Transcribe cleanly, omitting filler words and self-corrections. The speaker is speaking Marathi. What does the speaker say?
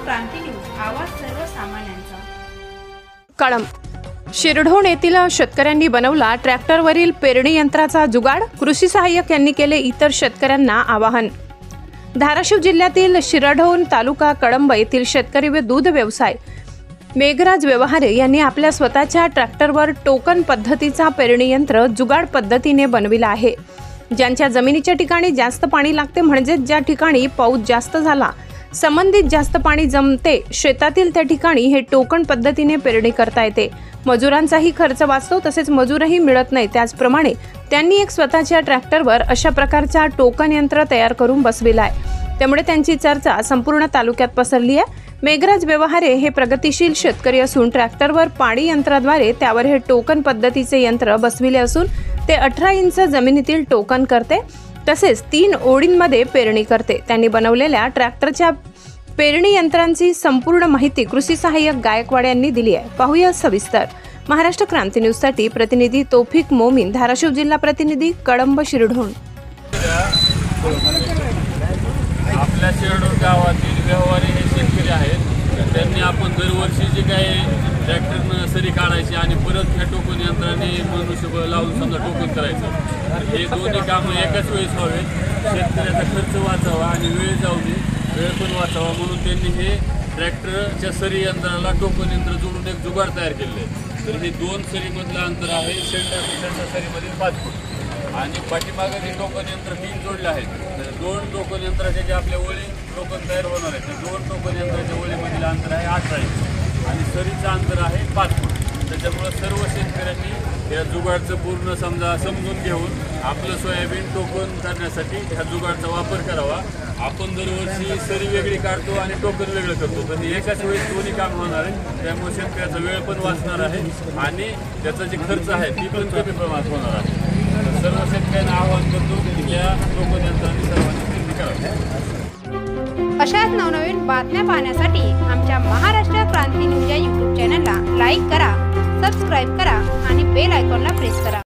क्रांती न्यूज, आवाज सर्वसामान्यांचा। कळंब शिरढोण येथील शेतकऱ्यांनी बनवला ट्रॅक्टरवरील पेरणी यंत्राचा जुगाड, कृषी सहाय्यक यांनी केले इतर शेतकऱ्यांना आवाहन। धाराशिव जिल्ह्यातील शिरढोण तालुका कळंब येथील शेतकरी व दूध व्यवसाय मेघराज व्यवहारे यांनी आपल्या स्वतःच्या ट्रॅक्टरवर टोकन पद्धतीचा पेरणी यंत्र जुगाड पद्धतीने बनविला आहे। ज्यांच्या जमिनीच्या ठिकाणी जास्त पाणी लागते, म्हणजे ज्या ठिकाणी पाऊस जास्त झाला, संबंधित जास्त पाणी जमते शेतातील, त्या ठिकाणी हे टोकन पद्धतीने पेरणी करता येते। मजुरांचाही खर्च वाचतो, तसेच मजूरही मिळत नाही। त्याचप्रमाणे त्यांनी एक स्वतःच्या ट्रॅक्टरवर अशा प्रकारचा टोकन यंत्र तयार करून बसविला आहे। त्यामुळे त्यांची चर्चा संपूर्ण तालुक्यात पसरली आहे। मेघराज व्यवहारे हे प्रगतिशील शेतकरी असून ट्रॅक्टरवर पाणी यंत्राद्वारे त्यावर हे टोकन पद्धतीचे यंत्र बसविले असून ते 18 इंच जमिनीतील टोकन करते, तसेच 3 ओळींमध्ये पेरणी करते। त्यांनी बनवलेल्या ट्रॅक्टरच्या पेरणी यंत्रांची संपूर्ण माहिती कृषी सहाय्यक गायकवाड यांनी दिली आहे। पाहूया सविस्तर। महाराष्ट्र क्रांती न्यूज साठी प्रतिनिधी तौफिक मोमीन, धाराशिव जिल्हा प्रतिनिधी, कळंब शिरढोण। आपल्या शिरढोण गावातील व्यवहारी हे शेतकरी आहेत, त्यांनी आपण दरवर्षी जे काही ट्रॅक्टरनं सरी काढायची आणि परत ह्या टोकन यंत्राने मनुष्यबळ लावून समजा टोकन करायचं, हे दोन्ही कामं एकाच वेळेस व्हावेत। शेतकऱ्याचा खर्च वाचावा आणि वेळ जाऊ नये, वेळ पण वाचावा म्हणून त्यांनी हे ट्रॅक्टरच्या सरी यंत्राला टोकन यंत्र जोडून एक जुगाड तयार केले आहे। तर हे 2 सरीमधलं अंतर आहे, सेंटर सरीमधील 5 फूट आणि पाठीमागे जे टोकन यंत्र 3 जोडले आहेत। 2 टोकन यंत्राचे जे आपल्या ओळी टोकन तयार होणार आहेत, त्या 2 टोकन यंत्राच्या ओळीमधील अंतर आहे 18 इंच आणि सरीचं अंतर आहे 5 फूट। त्याच्यामुळे सर्व शेतकऱ्यांनी या जुगाडचं पूर्ण समजून घेऊन आपलं सोयाबीन टोकन करण्यासाठी ह्या जुगाडचा वापर करावा। आपण दरवर्षी सरी वेगळी काढतो आणि टोकन वेगळं करतो, पण एकाच वेळेस दोन्ही काम होणार आहे। त्यामुळे शेतकऱ्याचा वेळ पण वाचणार आहे आणि त्याचा जे खर्च आहे ती पण कमी प्रमाणात होणार आहे। सर्व शेतकऱ्यांना आवाहन करतो की या टोकन यंत्राने सर्वांनी खरेदी करावी। अशाच नवनवीन बातम्या पाहण्यासाठी आमच्या महाराष्ट्र क्रांती न्यूज या YouTube चॅनलला लाईक करा, सबस्क्राईब करा आणि बेल आयकॉनला प्रेस करा।